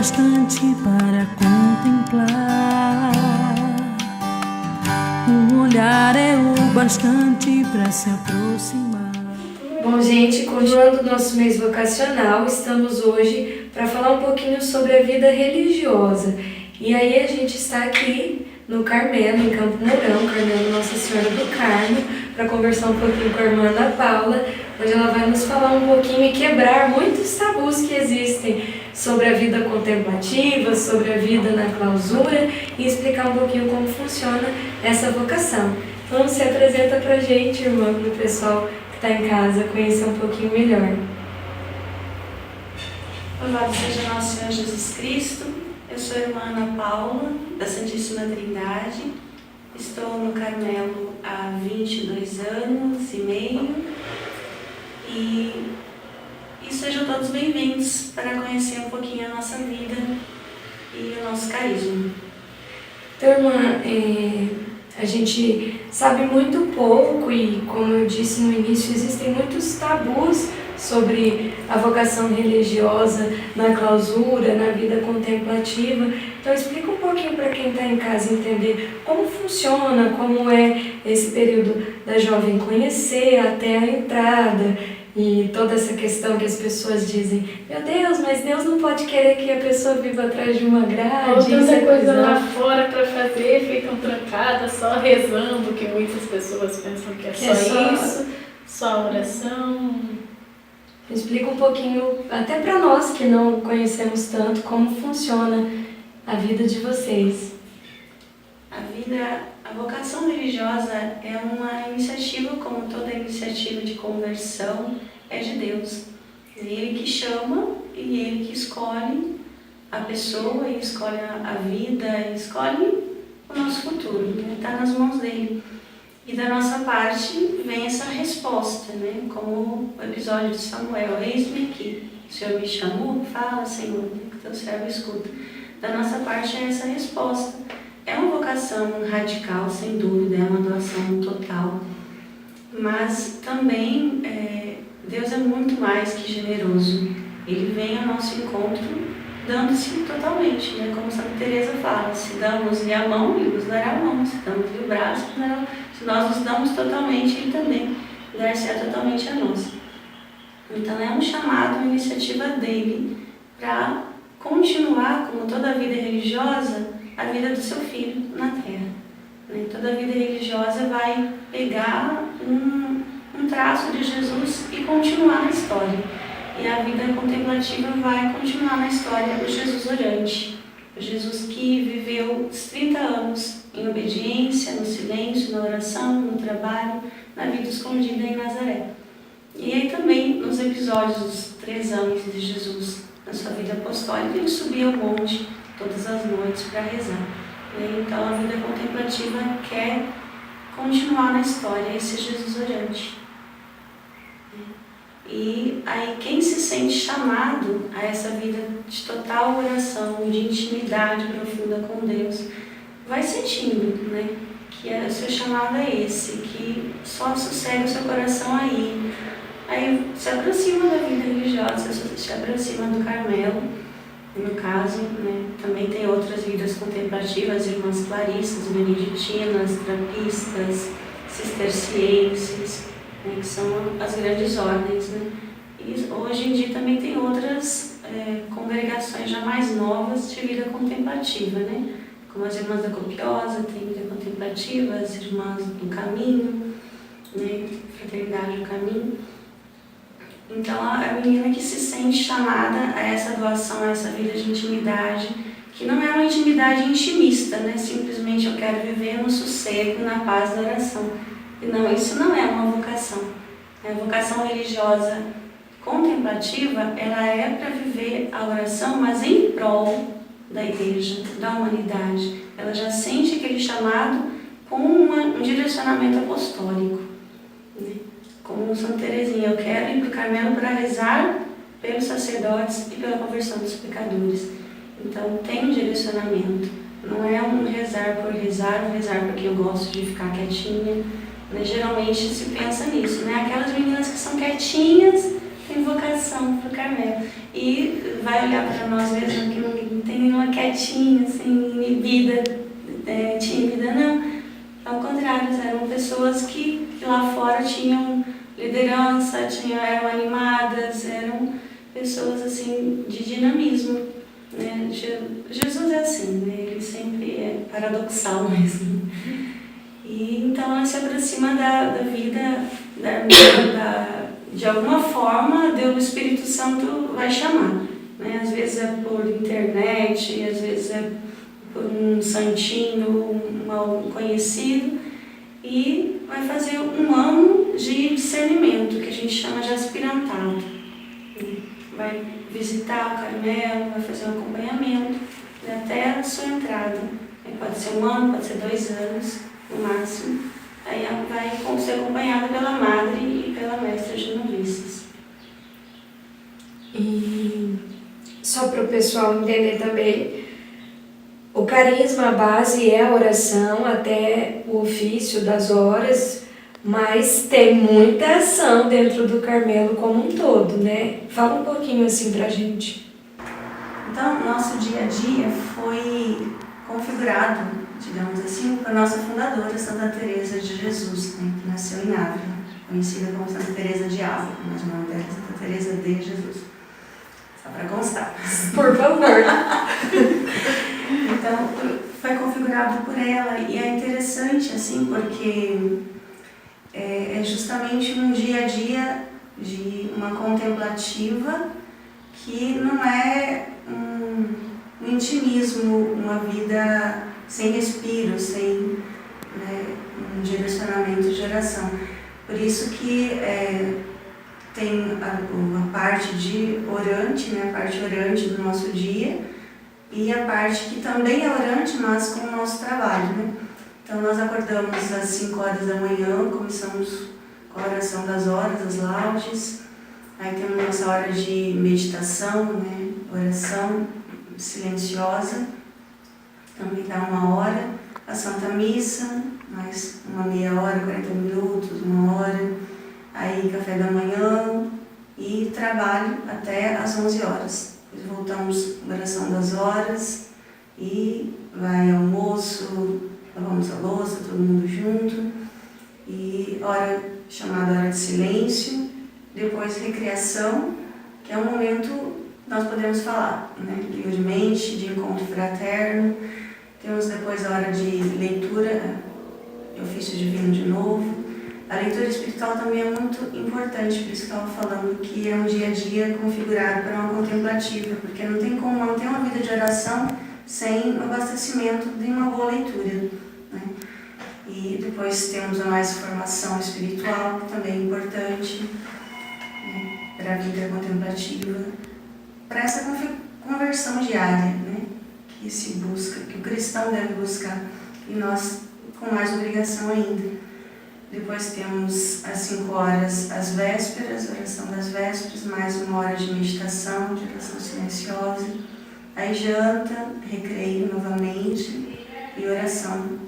bastante para contemplar. Um olhar é o bastante para se aproximar. Bom, gente, continuando o nosso mês vocacional, estamos hoje para falar um pouquinho sobre a vida religiosa. E aí a gente está aqui no Carmelo, em Campo Mourão, Carmelo Nossa Senhora do Carmo, para conversar um pouquinho com a irmã Ana Paula, onde ela vai nos falar um pouquinho e quebrar muitos tabus que existem sobre a vida contemplativa, sobre a vida na clausura e explicar um pouquinho como funciona essa vocação. Então se apresenta pra gente, irmã, para o pessoal que está em casa conhecer um pouquinho melhor. Louvado seja nosso Senhor Jesus Cristo. Eu sou a irmã Ana Paula, da Santíssima Trindade. Estou no Carmelo há 22 anos e meio. E sejam todos bem-vindos para conhecer um pouquinho a nossa vida e o nosso carisma. Então, irmã, a gente sabe muito pouco e, como eu disse no início, existem muitos tabus sobre a vocação religiosa na clausura, na vida contemplativa. Então explica um pouquinho para quem está em casa entender como funciona, como é esse período da jovem conhecer até a entrada e toda essa questão que as pessoas dizem: meu Deus, mas Deus não pode querer que a pessoa viva atrás de uma grade. Ou tanta coisa lá fora para fazer, ficam trancadas só rezando, que muitas pessoas pensam que é só isso, só a oração. Explica um pouquinho, até para nós que não conhecemos tanto, como funciona a vida de vocês. A vocação religiosa é uma iniciativa, como toda iniciativa de conversão, é de Deus. É Ele que chama e Ele que escolhe a pessoa, e escolhe a vida, e escolhe o nosso futuro. Está nas mãos dele. E da nossa parte vem essa resposta, né? Como o episódio de Samuel: eis-me aqui, o Senhor me chamou, fala, Senhor, que teu servo escuta. Da nossa parte é essa resposta. É uma vocação radical, sem dúvida, é uma doação total. Mas também Deus é muito mais que generoso. Ele vem ao nosso encontro dando-se totalmente, né? Como Santa Teresa fala: se damos-lhe a mão, Ele nos dará a mão; se damos-lhe o braço, Ele nos dará. Se nós nos damos totalmente, Ele também dar-se-á totalmente a nós. Então é um chamado, uma iniciativa dele para continuar, como toda a vida religiosa, a vida do seu Filho na Terra. Toda a vida religiosa vai pegar um traço de Jesus e continuar na história. E a vida contemplativa vai continuar na história do Jesus orante. O Jesus que viveu os 30 anos em obediência, no silêncio, na oração, no trabalho, na vida escondida em Nazaré. E aí também, nos episódios dos 3 anos de Jesus, na sua vida apostólica, ele subia ao monte todas as noites para rezar. Então a vida contemplativa quer continuar na história, esse Jesus orante. E aí quem se sente chamado a essa vida de total oração, de intimidade profunda com Deus, vai sentindo, né, que o seu chamado é esse, que só sossega o seu coração aí se aproxima da vida religiosa, se aproxima do Carmelo, no caso, né. Também tem outras vidas contemplativas, irmãs clarissas, beneditinas, trapistas, cistercienses, né, que são as grandes ordens, né. E hoje em dia também tem outras congregações já mais novas de vida contemplativa, né, como as Irmãs da Copiosa, tem vida contemplativa, as Irmãs do Caminho, né, Fraternidade do Caminho. Então a menina que se sente chamada a essa doação, a essa vida de intimidade, que não é uma intimidade intimista, né, simplesmente eu quero viver no sossego, na paz da oração. E não, isso não é uma vocação. A vocação religiosa contemplativa, ela é para viver a oração, mas em prol da igreja, da humanidade. Ela já sente aquele chamado com um direcionamento apostólico, né? Como Santa Teresinha: eu quero ir para o Carmelo para rezar pelos sacerdotes e pela conversão dos pecadores. Então tem um direcionamento, não é um rezar por rezar, um rezar porque eu gosto de ficar quietinha, né? Geralmente se pensa nisso, né? Aquelas meninas que são quietinhas têm vocação para o Carmelo, e vai olhar para nós mesmo que quietinha, assim, inibida, tímida, não. Ao contrário, eram pessoas que lá fora tinham liderança, eram animadas, eram pessoas assim de dinamismo. Né? Jesus é assim, né? Ele sempre é paradoxal mesmo. E então ela se aproxima da vida, de alguma forma, o Espírito Santo vai chamar. Né? Às vezes é por internet, às vezes é por um santinho, um mal conhecido, e vai fazer um ano de discernimento, que a gente chama de aspirantado. Vai visitar o Carmelo, vai fazer um acompanhamento até a sua entrada. Pode ser 1 ano, pode ser 2 anos, no máximo. Aí vai ser acompanhada pela madre e pela mestra de noviças. E só para o pessoal entender também, o carisma, a base é a oração, até o ofício das horas, mas tem muita ação dentro do Carmelo como um todo, né? Fala um pouquinho assim pra gente. Então, nosso dia a dia foi configurado, digamos assim, por nossa fundadora, Santa Teresa de Jesus, né, que nasceu em Ávila, conhecida como Santa Teresa de Ávila, mas o nome dela é Santa Teresa de Jesus. Só para constar. Por favor. Então, foi configurado por ela, e é interessante, assim, porque é justamente um dia a dia de uma contemplativa que não é um intimismo, uma vida sem respiro, sem, né, um direcionamento de oração. Por isso que tem a parte de orante, né, a parte orante do nosso dia, e a parte que também é orante, mas com o nosso trabalho, né? Então nós acordamos às 5 horas da manhã, começamos com a oração das horas, as laudes, aí temos nossa hora de meditação, né, oração silenciosa, também dá 1 hora, a Santa Missa, mais uma meia hora, 40 minutos, 1 hora, aí café da manhã e trabalho até às 11 horas. Depois voltamos à oração das horas e vai almoço, lavamos a louça, todo mundo junto, e hora chamada hora de silêncio, depois recreação, que é um momento nós podemos falar, né, livremente, de encontro fraterno. Temos depois a hora de leitura, ofício divino de novo. A leitura espiritual também é muito importante, por isso que eu estava falando que é um dia a dia configurado para uma contemplativa, porque não tem como manter uma vida de oração sem o abastecimento de uma boa leitura, né? E depois temos a mais formação espiritual, que também é importante, né, para a vida contemplativa, para essa conversão diária, né, que se busca, que o cristão deve buscar, e nós com mais obrigação ainda. Depois temos às 5 horas as vésperas, oração das vésperas, mais 1 hora de meditação, de oração silenciosa. Aí janta, recreio novamente e oração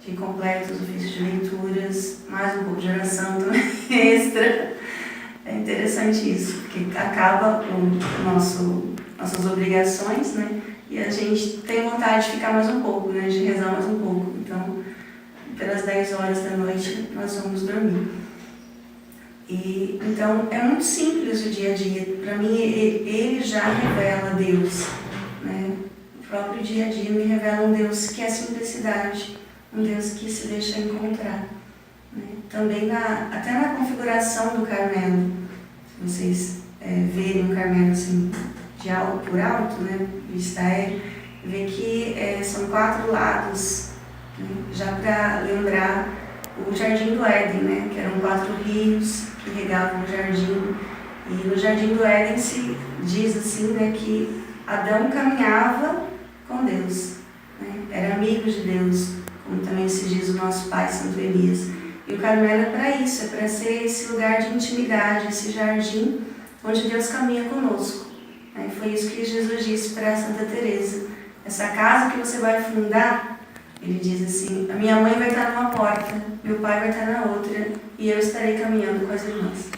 de completos, ofícios de leituras, mais um pouco de oração também extra. É interessante isso, porque acaba nossas obrigações, né? E a gente tem vontade de ficar mais um pouco, né? De rezar mais um pouco. Então, pelas 10 horas da noite nós vamos dormir. E então é muito simples o dia a dia. Para mim ele já revela Deus, né? O próprio dia a dia me revela um Deus que é simplicidade, um Deus que se deixa encontrar, né? Também até na configuração do Carmelo, se vocês verem o Carmelo assim por alto, né? Vista aérea, vê que são 4 lados, já para lembrar o Jardim do Éden, né, que eram 4 rios que regavam o jardim, e no Jardim do Éden se diz assim, né, que Adão caminhava com Deus, né, era amigo de Deus, como também se diz o nosso pai Santo Elias. E o Carmelo é para isso, é para ser esse lugar de intimidade, esse jardim onde Deus caminha conosco. E foi isso que Jesus disse para Santa Teresa: essa casa que você vai fundar, ele diz assim, a minha mãe vai estar numa porta, meu pai vai estar na outra, e eu estarei caminhando com as irmãs.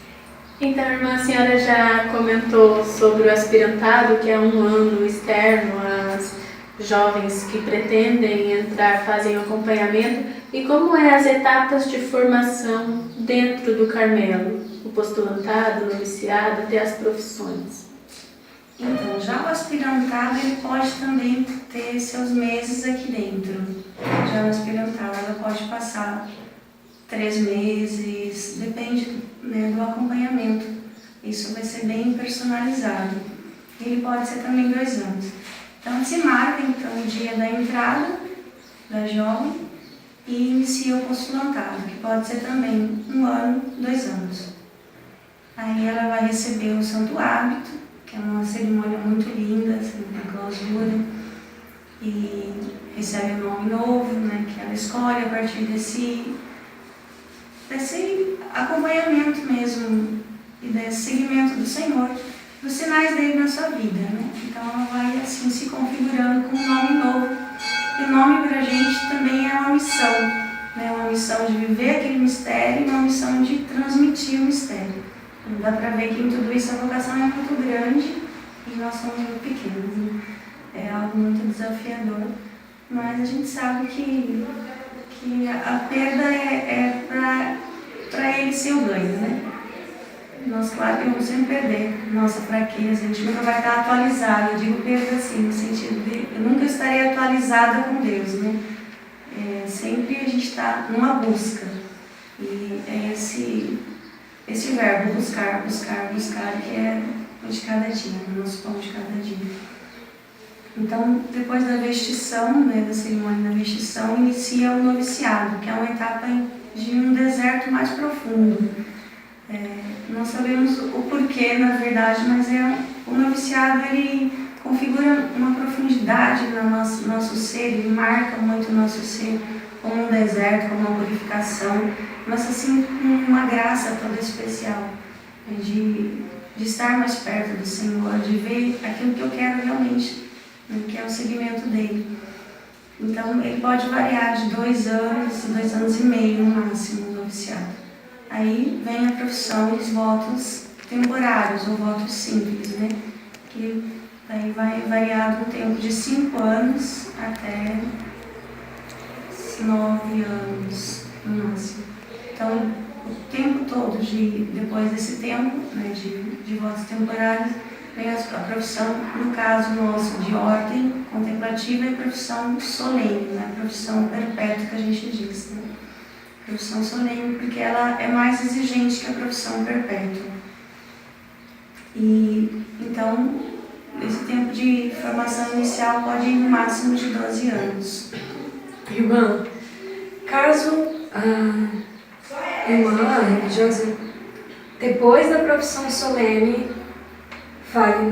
Então, irmã, a senhora já comentou sobre o aspirantado, que é 1 ano externo jovens que pretendem entrar fazem acompanhamento e como é as etapas de formação dentro do Carmelo, o postulantado, o noviciado, até as profissões. Então, já o aspirantado, ele pode também ter seus meses aqui dentro. Já o aspirantado, ela pode passar 3 meses, depende, né, do acompanhamento. Isso vai ser bem personalizado. Ele pode ser também 2 anos. Então, se marca então, o dia da entrada da jovem e inicia o postulantado, que pode ser também 1 ano, 2 anos. Aí ela vai receber o santo hábito, que é uma cerimônia muito linda, assim, uma clausura, e recebe um nome novo, né, que ela escolhe a partir desse acompanhamento mesmo e desse seguimento do Senhor, dos sinais dele na sua vida, né? Então ela vai assim se configurando com um nome novo. E o nome para a gente também é uma missão, né? Uma missão de viver aquele mistério e uma missão de transmitir o mistério. Dá para ver que em tudo isso a vocação é muito grande e nós somos muito pequenos, né? É algo muito desafiador, mas a gente sabe que a perda é para ele ser o ganho, né? Nós, claro que vamos sempre perder nossa fraqueza, a gente nunca vai estar atualizado. Eu digo perda assim, no sentido de eu nunca estarei atualizada com Deus, né? Sempre a gente está numa busca. E é esse verbo, buscar, buscar, buscar, que é o de cada dia, o nosso pão de cada dia. Então, depois da vestição, né, da cerimônia da vestição, inicia o noviciado, que é uma etapa de um deserto mais profundo. Não sabemos o porquê, na verdade, mas o noviciado, ele configura uma profundidade no nosso ser, ele marca muito o nosso ser como um deserto, como uma purificação, mas assim com uma graça toda especial, de estar mais perto do Senhor, de ver aquilo que eu quero realmente, né, que é o seguimento dele. Então ele pode variar de 2 anos a 2 anos e meio no máximo o noviciado. Aí vem a profissão e os votos temporários, ou votos simples, né? Que aí vai variar do tempo de 5 anos até 9 anos no máximo. Então, o tempo todo, depois desse tempo, né, de votos temporários, vem a profissão, no caso nosso, de ordem contemplativa, e a profissão solene, né? A profissão perpétua que a gente diz, né? Profissão solene, porque ela é mais exigente que a profissão perpétua. E então, esse tempo de formação inicial pode ir no máximo de 12 anos. Irmã, caso a irmã religiosa, depois da profissão solene, fale,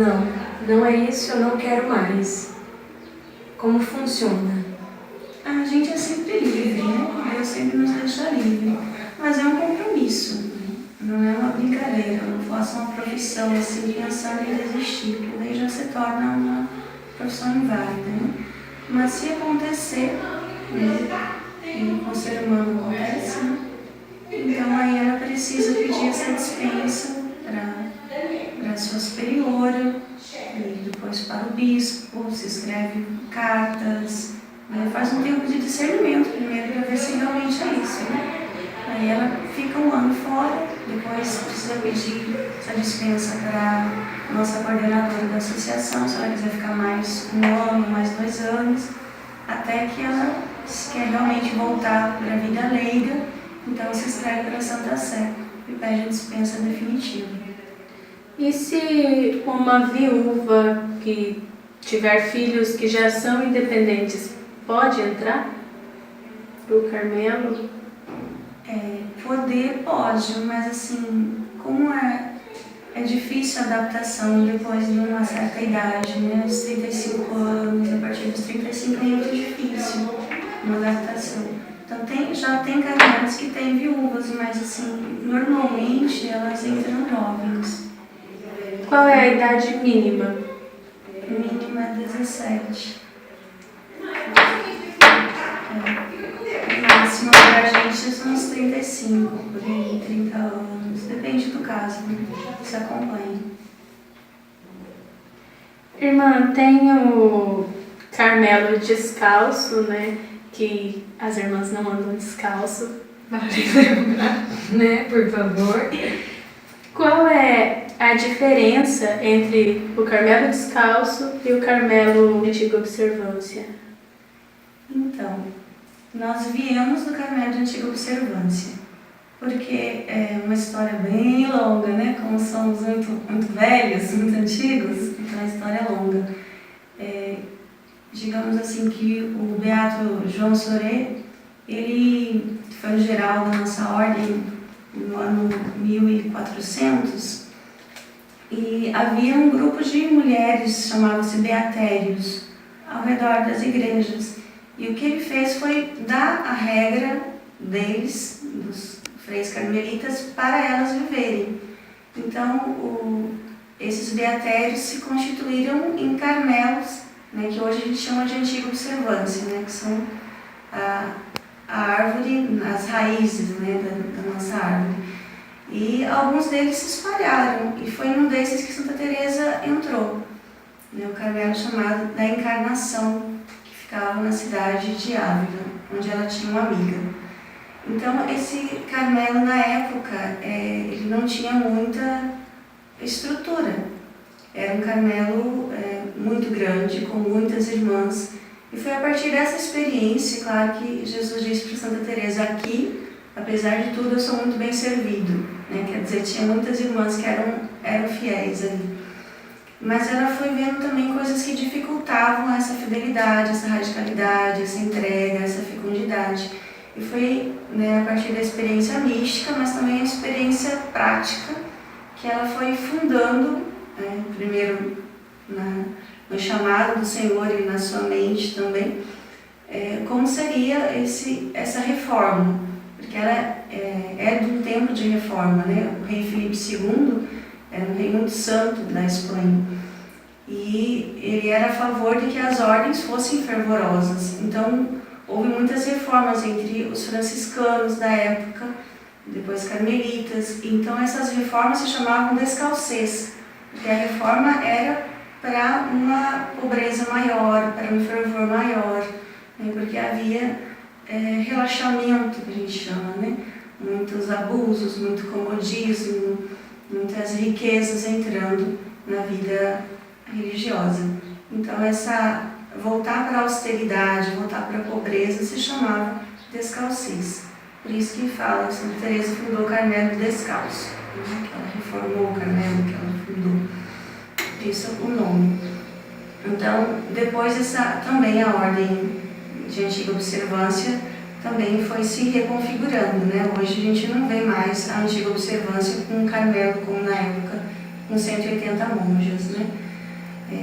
não é isso, eu não quero mais. Como funciona? A gente é sempre livre, né? Deus sempre nos deixa livre. Mas é um compromisso, né? Não é uma brincadeira. Eu não faço uma profissão assim pensando em desistir, porque daí já se torna uma profissão inválida, né? Mas se acontecer, né? E com o ser humano acontece, né? Então aí ela precisa pedir essa dispensa para a sua superiora, e depois para o bispo, se escreve cartas. Faz um tempo de discernimento primeiro para ver se realmente é isso, né? Aí ela fica 1 ano fora, depois precisa pedir essa dispensa para a nossa coordenadora da associação, se ela quiser ficar mais 1 ano, mais 2 anos, até que ela quer realmente voltar para a vida leiga, então se inscreve para a Santa Sé e pede a dispensa definitiva. E se uma viúva que tiver filhos que já são independentes, pode entrar para o Carmelo? Poder pode, mas assim, como é difícil a adaptação depois de uma certa idade, né? Os 35 anos, a partir dos 35 é muito difícil uma adaptação. Então já tem caminhantes que têm viúvas, mas assim, normalmente elas entram jovens. Qual é a idade mínima? Mínima é 17. Máximo para a gente são uns 35, por aí, 30 anos. Depende do caso, né? Se acompanha. Irmã, tenho Carmelo descalço, né? Que as irmãs não andam descalço. Vale lembrar, né? Por favor. Qual é a diferença entre o Carmelo descalço e o Carmelo de antiga observância? Então, nós viemos do Carmelo de antiga observância, porque é uma história bem longa, né? Como somos muito velhos, muito antigos, então a história é longa. Digamos assim que o Beato João Soré, ele foi o geral da nossa ordem no ano 1400, e havia um grupo de mulheres, chamava-se Beatérios, ao redor das igrejas. E o que ele fez foi dar a regra deles, dos freis carmelitas, para elas viverem. Então, esses beatérios se constituíram em carmelos, né, que hoje a gente chama de antiga observância, né, que são a árvore, as raízes, né, da nossa árvore. E alguns deles se espalharam, e foi num desses que Santa Teresa entrou, né, o carmelo chamado da Encarnação, que ficava na cidade de Ávila, onde ela tinha uma amiga. Então, esse carmelo, na época, ele não tinha muita estrutura. Era um carmelo muito grande, com muitas irmãs. E foi a partir dessa experiência, claro, que Jesus disse para Santa Teresa: aqui, apesar de tudo, eu sou muito bem servido. Né? Quer dizer, tinha muitas irmãs que eram fiéis ali. Mas ela foi vendo também coisas que dificultavam essa fidelidade, essa radicalidade, essa entrega, essa fecundidade. E foi, né, a partir da experiência mística, mas também a experiência prática, que ela foi fundando, né, primeiro no chamado do Senhor e na sua mente também, como seria essa reforma. Porque ela é de um tempo de reforma, né? O rei Filipe II era um rei muito santo da Espanha. E ele era a favor de que as ordens fossem fervorosas. Então, houve muitas reformas entre os franciscanos da época, depois carmelitas. Então, essas reformas se chamavam descalcez, porque a reforma era para uma pobreza maior, para um fervor maior, né? Porque havia relaxamento, que a gente chama, né? Muitos abusos, muito comodismo, muitas riquezas entrando na vida religiosa. Então, voltar para a austeridade, voltar para a pobreza, se chamava descalcez. Por isso que fala, Santa Teresa fundou o Carmelo descalço, né? Que ela reformou o Carmelo, que ela fundou. Isso é o nome. Então, depois também a ordem de antiga observância também foi se reconfigurando, né? Hoje a gente não vê mais a antiga observância com um Carmelo como na época, com 180 monjas, né?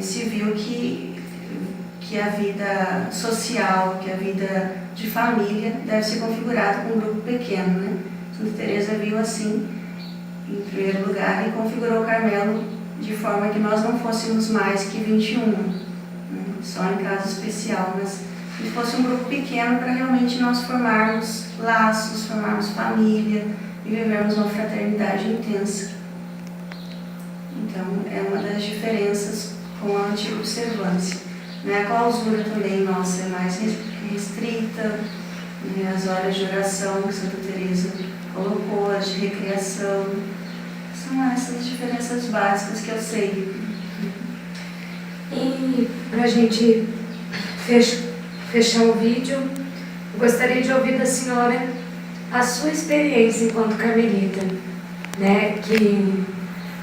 Se viu que a vida social, que a vida de família deve ser configurada com um grupo pequeno, né? Santa Teresa viu assim, em primeiro lugar, e configurou o Carmelo de forma que nós não fôssemos mais que 21, né? Só em caso especial, mas que fosse um grupo pequeno para realmente nós formarmos laços, formarmos família e vivermos uma fraternidade intensa. Então, é uma das diferenças com a antiga observância. A clausura também nossa é mais restrita, né? As horas de oração que Santa Teresa colocou, as de recreação, são essas diferenças básicas que eu sei. E para a gente fechar o vídeo, eu gostaria de ouvir da senhora a sua experiência enquanto carmelita, né? Que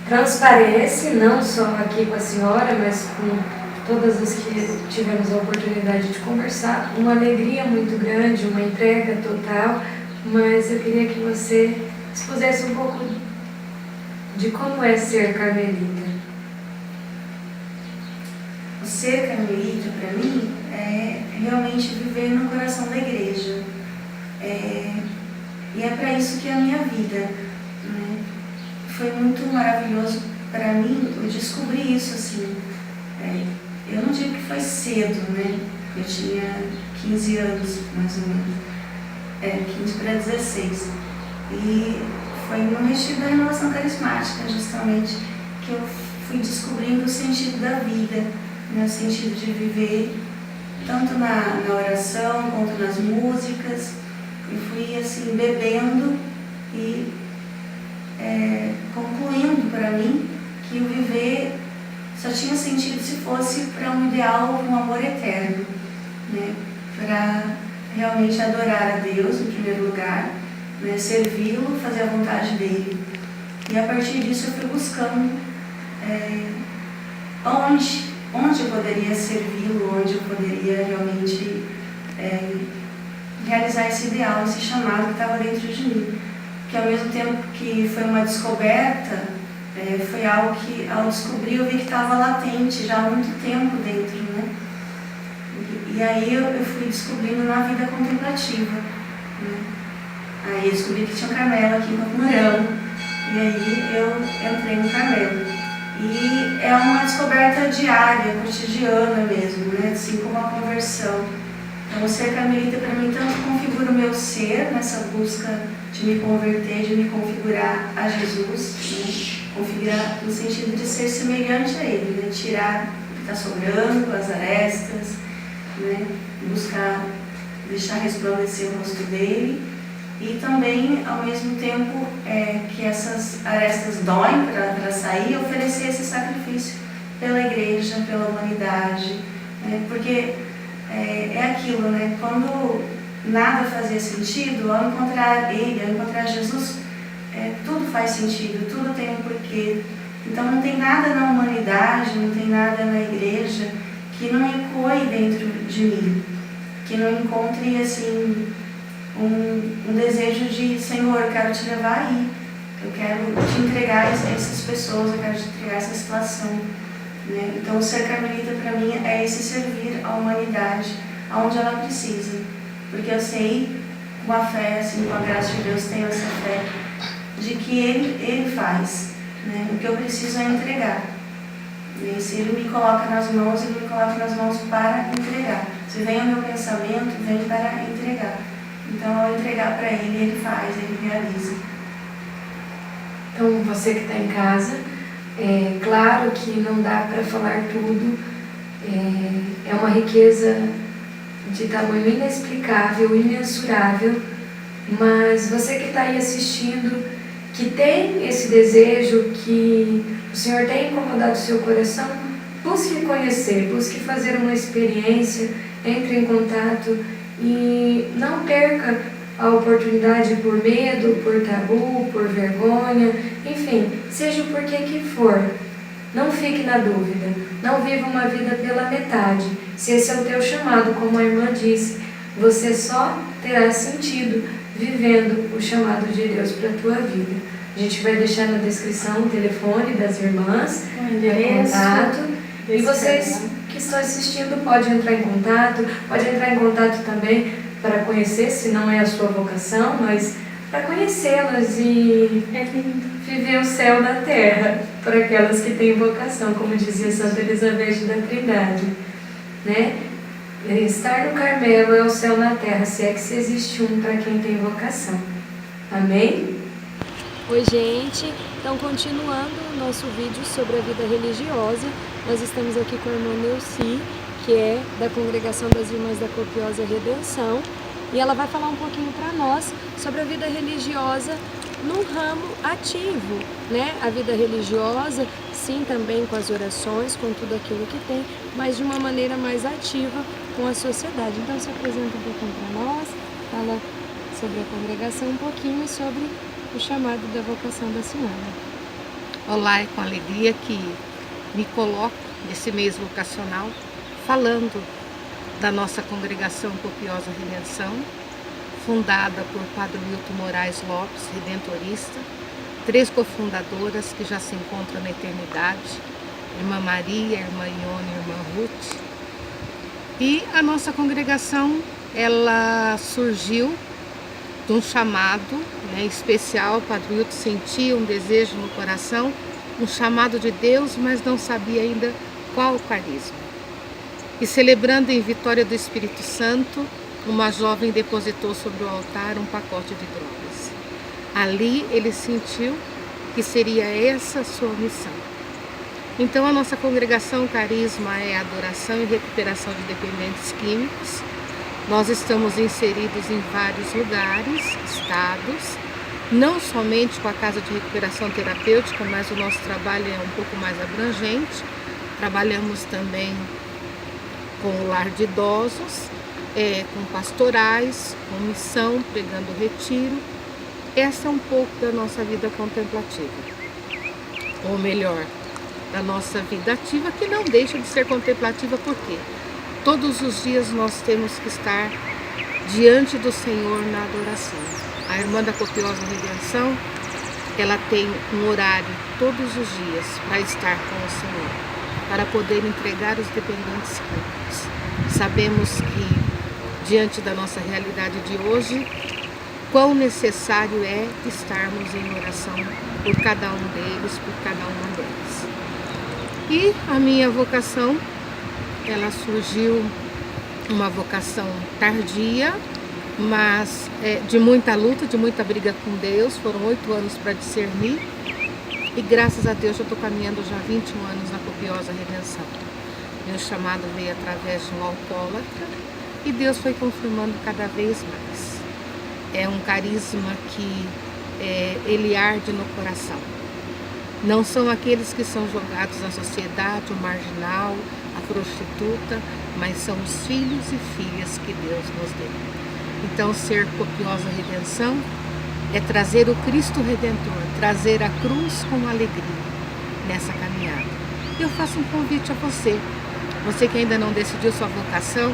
transparece, não só aqui com a senhora, mas com todas as que tivemos a oportunidade de conversar, uma alegria muito grande, uma entrega total, mas eu queria que você expusesse um pouco de como é ser carmelita. O ser carmelita, para mim, é realmente viver no coração da igreja. E é para isso que é a minha vida, né? Foi muito maravilhoso para mim eu descobrir isso, assim. Eu não digo que foi cedo, né? Eu tinha 15 anos, mais ou menos. 15 para 16. E foi no retiro da renovação carismática, justamente, que eu fui descobrindo o sentido da vida, né? O sentido de viver tanto na oração quanto nas músicas, e fui assim bebendo e concluindo para mim que o viver só tinha sentido se fosse para um ideal, um amor eterno, né? Para realmente adorar a Deus em primeiro lugar, né? Servi-lo, fazer a vontade dele. E a partir disso eu fui buscando onde eu poderia servi-lo, onde eu poderia realmente realizar esse ideal, esse chamado que estava dentro de mim. Que ao mesmo tempo que foi uma descoberta, foi algo que ao descobrir eu vi que estava latente já há muito tempo dentro, né? E aí eu fui descobrindo na vida contemplativa, né? Aí eu descobri que tinha um Carmelo aqui em Campo Mourão, e aí eu entrei no Carmelo. E é uma descoberta diária, cotidiana mesmo, né? Assim como a conversão. Então, o ser carmelita para mim tanto configura o meu ser nessa busca de me converter, de me configurar a Jesus, né? Configurar no sentido de ser semelhante a Ele, né? Tirar o que está sobrando, as arestas, né? Buscar deixar resplandecer o rosto dele e também, ao mesmo tempo que essas arestas doem para sair, oferecer esse sacrifício pela igreja, pela humanidade, né? Porque é aquilo, né? Quando nada fazia sentido, ao encontrar Ele, ao encontrar Jesus, tudo faz sentido, tudo tem um porquê. Então não tem nada na humanidade, não tem nada na igreja que não ecoe dentro de mim, que não encontre assim um desejo de, Senhor, eu quero te levar aí, eu quero te entregar essas pessoas, eu quero te entregar essa situação, né? Então o ser carmelita para mim é esse servir à humanidade aonde ela precisa, porque eu sei, com a fé, assim, com a graça de Deus, tenho essa fé de que Ele faz, né? O que eu preciso é entregar. E se Ele me coloca nas mãos, Ele me coloca nas mãos para entregar. Se vem o meu pensamento, vem para entregar. Então, ao entregar para Ele, Ele faz, Ele realiza. Então, você que está em casa, claro que não dá para falar tudo, é uma riqueza de tamanho inexplicável, imensurável, mas você que está aí assistindo, que tem esse desejo, que o Senhor tem incomodado o seu coração, busque conhecer, busque fazer uma experiência, entre em contato e não perca a oportunidade por medo, por tabu, por vergonha, enfim, seja o porquê que for. Não fique na dúvida, não viva uma vida pela metade. Se esse é o teu chamado, como a irmã disse, você só terá sentido vivendo o chamado de Deus para a tua vida. A gente vai deixar na descrição o telefone das irmãs, o endereço, contato, e vocês que estão assistindo podem entrar em contato também para conhecer, se não é a sua vocação, mas para conhecê-las e viver o céu na terra, para aquelas que têm vocação, como dizia Santa Elizabeth da Trindade, né? Estar no Carmelo é o céu na terra, se é que se existe um para quem tem vocação. Amém? Oi, gente. Então, continuando o nosso vídeo sobre a vida religiosa, nós estamos aqui com a irmã Neuci, que é da Congregação das Irmãs da Copiosa Redenção, e ela vai falar um pouquinho para nós sobre a vida religiosa num ramo ativo, né? A vida religiosa, sim, também com as orações, com tudo aquilo que tem, mas de uma maneira mais ativa com a sociedade. Então, se apresenta um pouquinho para nós, fala sobre a congregação um pouquinho e sobre o chamado da vocação da senhora. Olá, é com alegria que me coloco nesse mês vocacional falando da nossa Congregação Copiosa Redenção, fundada por Padre Wilton Moraes Lopes, redentorista, 3 cofundadoras que já se encontram na eternidade, Irmã Maria, Irmã Ione e Irmã Ruth. E a nossa congregação, ela surgiu de um chamado, né, especial. O Padre Wilton sentia um desejo no coração, um chamado de Deus, mas não sabia ainda qual o carisma. E celebrando em Vitória do Espírito Santo, uma jovem depositou sobre o altar um pacote de drogas. Ali ele sentiu que seria essa a sua missão. Então a nossa congregação Carisma é adoração e recuperação de dependentes químicos. Nós estamos inseridos em vários lugares, estados, não somente com a Casa de Recuperação Terapêutica, mas o nosso trabalho é um pouco mais abrangente. Trabalhamos também com o lar de idosos, com pastorais, com missão, pregando retiro. Essa é um pouco da nossa vida contemplativa, ou melhor, da nossa vida ativa, que não deixa de ser contemplativa, porque todos os dias nós temos que estar diante do Senhor na adoração. A irmã da Copiosa Redenção, ela tem um horário todos os dias para estar com o Senhor, para poder entregar os dependentes químicos. Sabemos que, diante da nossa realidade de hoje, quão necessário é estarmos em oração por cada um deles, por cada uma delas. E a minha vocação, ela surgiu uma vocação tardia, mas de muita luta, de muita briga com Deus. Foram 8 anos para discernir e graças a Deus eu estou caminhando já 21 anos na Copiosa Redenção. Meu chamado veio através de um alcoólatra e Deus foi confirmando cada vez mais. É um carisma que ele arde no coração. Não são aqueles que são jogados na sociedade, o marginal, a prostituta, mas são os filhos e filhas que Deus nos deu. Então, ser Copiosa Redenção é trazer o Cristo Redentor, trazer a cruz com alegria nessa caminhada. Eu faço um convite a você, você que ainda não decidiu sua vocação,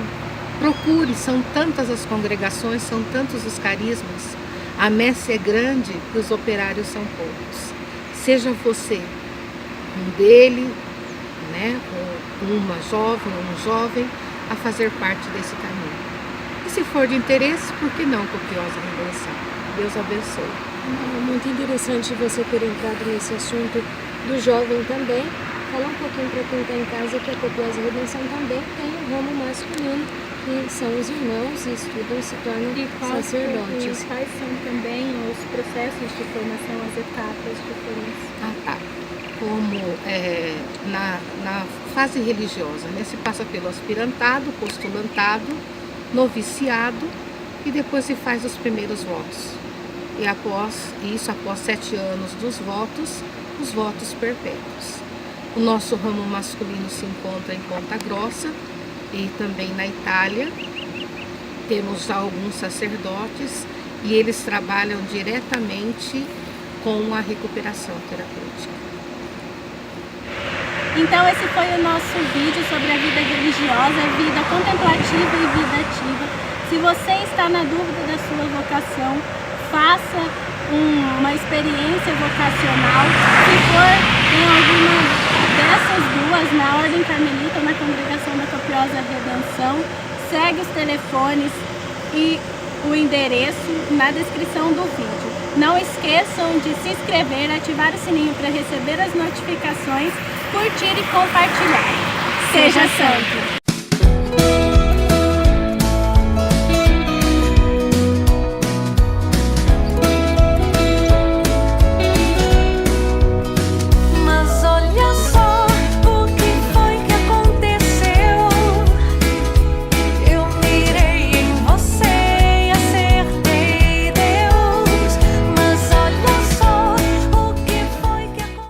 procure, são tantas as congregações, são tantos os carismas, a messe é grande e os operários são poucos. Seja você um dele, né, ou uma jovem ou um jovem, a fazer parte desse caminho. E se for de interesse, por que não Copiosa Redenção? Deus abençoe. Muito interessante você ter entrado nesse assunto do jovem também. Falar um pouquinho para quem está em casa que a Copiosa Redenção também tem um ramo masculino, que são os irmãos e estudam e se tornam sacerdotes. E quais são também os processos de formação, as etapas de formação? Tá. Como na fase religiosa, né? Se passa pelo aspirantado, postulantado, noviciado e depois se faz os primeiros votos. E após 7 anos dos votos, os votos perpétuos. O nosso ramo masculino se encontra em Ponta Grossa e também na Itália. Temos já alguns sacerdotes e eles trabalham diretamente com a recuperação terapêutica. Então esse foi o nosso vídeo sobre a vida religiosa, vida contemplativa e vida ativa. Se você está na dúvida da sua vocação, faça uma experiência vocacional. Se for em alguma dessas duas, na Ordem Carmelita ou na Congregação da Copiosa Redenção, segue os telefones e o endereço na descrição do vídeo. Não esqueçam de se inscrever, ativar o sininho para receber as notificações, curtir e compartilhar. Seja santo!